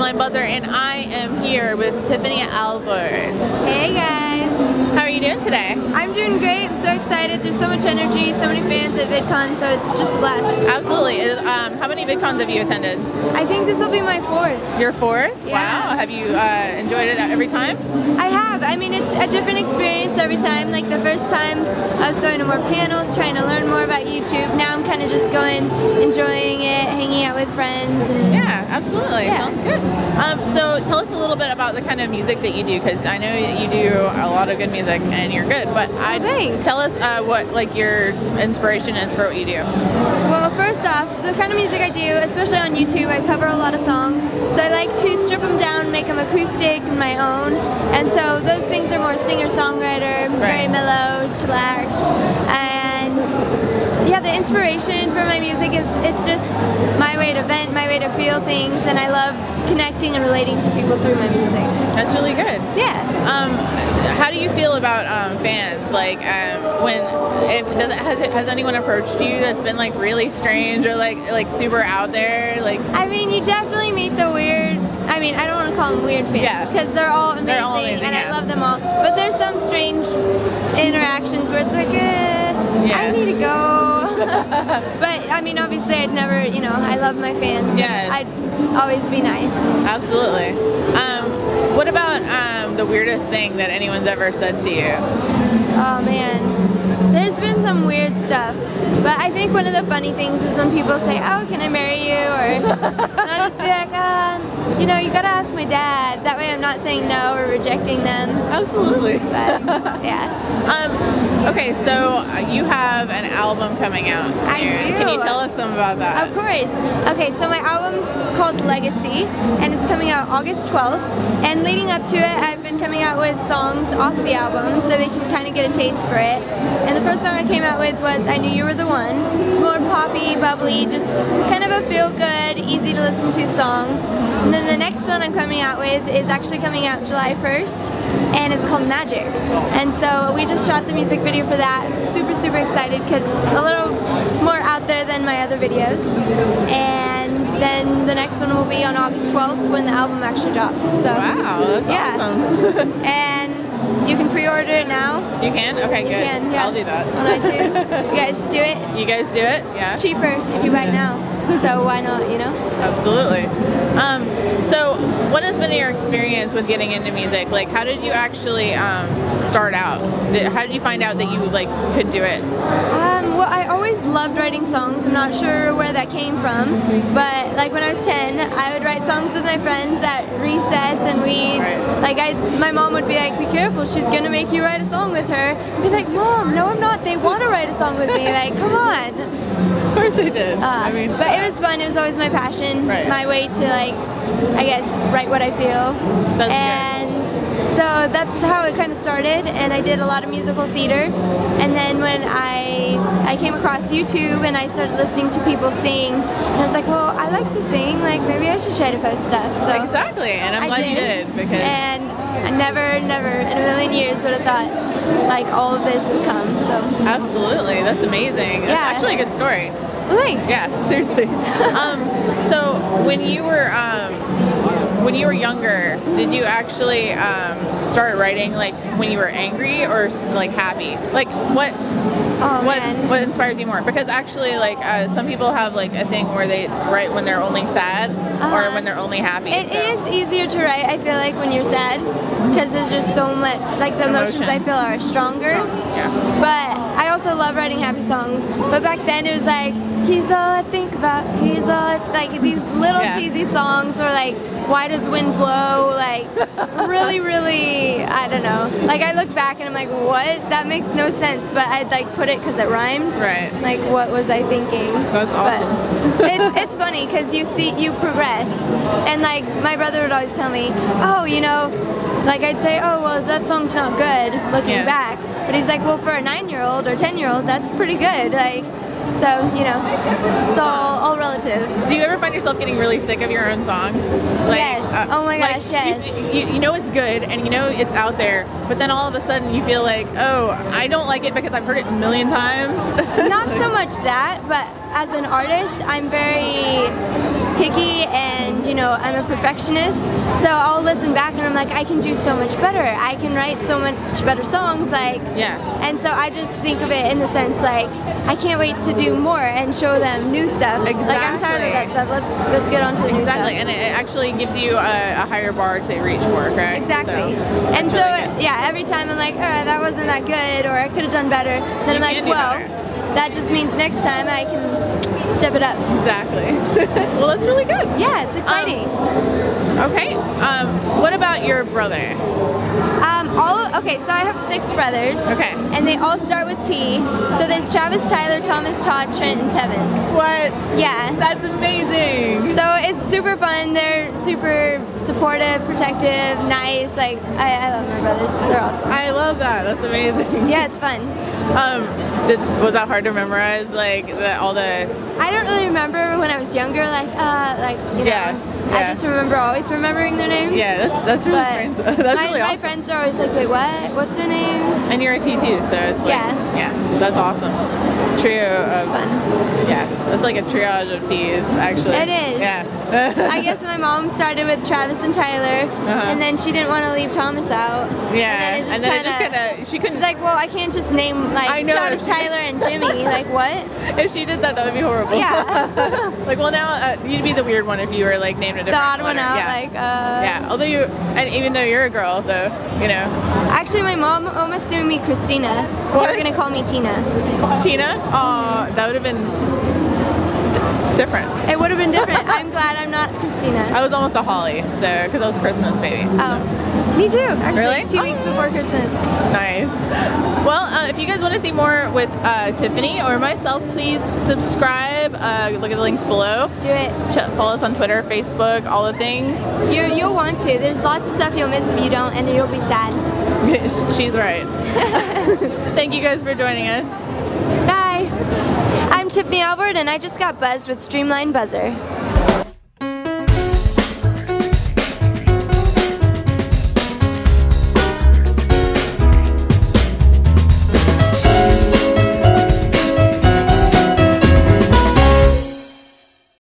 Streamlinebuzzer, and I am here with Tiffany Alvord. Hey guys! How are you doing today? I'm doing great. I'm so excited. There's so much energy, so many fans at Vidcon, so it's just a blast. Absolutely. How many Vidcons have you attended? I think this will be my fourth. Your fourth? Yeah. Wow. Have you enjoyed it every time? I have. I mean, it's a different experience every time. Like the first times I was going to more panels, trying to learn more about YouTube. Now I'm kind of just going, enjoying it, hanging out with friends. And yeah, absolutely. Yeah. Sounds good. So tell us a little bit about the kind of music that you do, because I know that you do a lot of good music and you're good, but tell us what like your inspiration is for what you do. Well, first off, the kind of music I do, especially on YouTube, I cover a lot of songs, so I like to strip them down, make them acoustic and my own, and so those things are more singer-songwriter, very mellow, chillaxed, and yeah, the inspiration for my music is it's just my way to vent, my way to feel things, and I love connecting and relating to people through my music. That's really good. Yeah. How do you feel about fans? Like, has anyone approached you that's been like really strange or like super out there? Like, I mean, you definitely meet the weird. I mean, I don't want to call them weird fans because they're all amazing, and I love them all. But there's some strange interactions where it's like, I need to go. But I mean, obviously, I'd never, I love my fans. Yeah. I'd always be nice. Absolutely. What about the weirdest thing that anyone's ever said to you? Oh man, there's been some weird stuff. But I think one of the funny things is when people say, "Oh, can I marry you?" Or and I'll just be like, you gotta ask my dad. That way I'm not saying no or rejecting them. Absolutely. But, yeah. Okay, so you have an album coming out soon. I do. Can you tell us some about that? Of course. Okay, so my album's called Legacy, and it's coming out August 12th. And leading up to it, I've been coming out with songs off the album so they can kind of get a taste for it. And the first song I came out with was I Knew You Were the One. It's more poppy, bubbly, just kind of a feel-good, easy to listen to song. And then the next one I'm coming out with is actually coming out July 1st, and it's called Magic. And so we just shot the music video for that. I'm super, super excited because it's a little more out there than my other videos. And then the next one will be on August 12th when the album actually drops. So, wow, that's awesome. And you can pre-order it now. You can? Okay, good. Can, yeah. I'll do that. On iTunes. You guys should do it. You guys do it? Yeah. It's cheaper if you buy it now. So why not, Absolutely. So what has been your experience with getting into music? Like, how did you actually start out? How did you find out that you could do it? Well, I always loved writing songs. I'm not sure where that came from, but like when I was 10, I would write songs with my friends at recess, and my mom would be like, "Be careful, she's gonna make you write a song with her." I'd be like, "Mom, no, I'm not. They want to write a song with me. Like, come on." Of course they did. But it was fun. It was always my passion, my way to I guess, write what I feel. That's and so that's how it kind of started. And I did a lot of musical theater. And then when I came across YouTube and I started listening to people sing, and I was like, well, I like to sing. Like, maybe I should try to post stuff. So exactly. And I'm glad you did because. And I never in a million years would have thought all of this would come. So absolutely, that's amazing. That's actually a good story. Well, thanks. Yeah, seriously. So when you were younger, did you actually start writing when you were angry or happy? What inspires you more? Because actually, some people have a thing where they write when they're only sad or when they're only happy. It is easier to write, I feel like, when you're sad, because there's just so much, the emotions I feel are stronger. Yeah. But I also love writing happy songs. But back then it was he's all I think about, he's all these little cheesy songs, or why does wind blow? Really, really, I don't know. I look back and I'm like, what? That makes no sense. But I'd put it because it rhymed. Right. What was I thinking? That's awesome. But it's funny because you progress. And my brother would always tell me, oh, I'd say, oh, well, that song's not good looking back. But he's like, well, for a 9-year-old or 10-year-old, that's pretty good. So, it's all relative. Do you ever find yourself getting really sick of your own songs? Yes. Oh my gosh, yes. You know it's good and you know it's out there, but then all of a sudden you feel oh, I don't like it because I've heard it a million times. Not so much that, but as an artist, I'm very picky and, you know, I'm a perfectionist. So I'll listen back and I'm like, I can do so much better. I can write so much better songs. Like, yeah. And so I just think of it in the sense like, I can't wait to do more and show them new stuff. Exactly. Like, I'm tired of that stuff. Let's get on to the new stuff. Exactly, and it actually gives you a higher bar to reach for, correct? Exactly. So, and so, really yeah, every time I'm like, that wasn't that good, or I could have done better, then I'm like, well, that just means next time I can step it up. Exactly. Well, that's really good. Yeah, it's exciting. Okay. What about your brother? Okay, so I have 6 brothers. Okay. And they all start with T. So there's Travis, Tyler, Thomas, Todd, Trent, and Tevin. What? Yeah. That's amazing. So it's super fun. They're super supportive, protective, nice. Like, I love my brothers. They're awesome. I love that. That's amazing. Yeah, it's fun. Was that hard to memorize? Like all the? I don't really remember when I was younger. Like you know. Yeah. I just remember always remembering their names. Yeah, that's really strange. That's really awesome. My friends are always like, wait, what? What's their names? And you're a T too, so it's like, yeah, that's awesome. Trio of, it's fun. Yeah, that's like a triage of T's, actually. It is. Yeah. I guess my mom started with Travis and Tyler, and then she didn't want to leave Thomas out. Yeah, and then it just kind of, she couldn't. She's like, well, I can't just name like Travis, Tyler, and Jimmy. Like, what? If she did that, that would be horrible. Yeah. Like, well, now you'd be the weird one if you were like named a different the odd one out. Yeah. Like, yeah. Although and even though you're a girl, though, you know. Actually, my mom almost named me Christina. What? They were gonna call me Tina. Tina? Oh, that would have been different. It would have been different. I'm glad I'm not Christina. I was almost a Holly, so because I was Christmas baby. Oh, me too. Actually, really? 2 weeks before Christmas. Nice. Well, if you guys want to see more with Tiffany or myself, please subscribe. Look at the links below. Do it. Follow us on Twitter, Facebook, all the things. You'll want to. There's lots of stuff you'll miss if you don't, and you'll be sad. She's right. Thank you guys for joining us. Bye. I'm Tiffany Alvord, and I just got buzzed with Streamlinebuzzer.